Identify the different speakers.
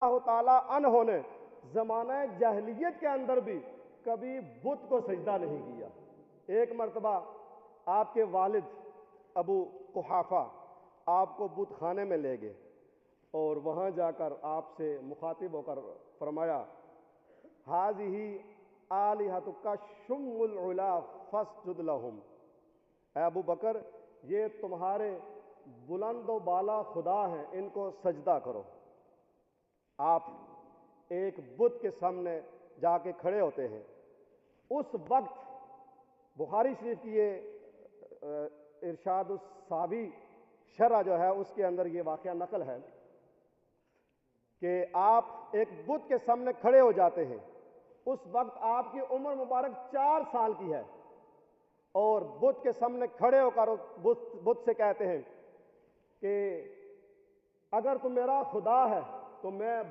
Speaker 1: اللہ تعالیٰ عنہ نے زمانہ جاہلیت کے اندر بھی کبھی بت کو سجدہ نہیں کیا۔ ایک مرتبہ آپ کے والد ابو قحافہ آپ کو بت خانے میں لے گئے اور وہاں جا کر آپ سے مخاطب ہو کر فرمایا، ہذہ آلہتک شم العلا فاسجد لہم، اے ابو بکر یہ تمہارے بلند و بالا خدا ہیں، ان کو سجدہ کرو۔ آپ ایک بت کے سامنے جا کے کھڑے ہوتے ہیں۔ اس وقت بخاری شریف کی یہ ارشاد الصابی شرح جو ہے اس کے اندر یہ واقعہ نقل ہے کہ آپ ایک بت کے سامنے کھڑے ہو جاتے ہیں۔ اس وقت آپ کی عمر مبارک 4 سال کی ہے اور بت کے سامنے کھڑے ہو کر بت سے کہتے ہیں کہ اگر تم میرا خدا ہے تو میں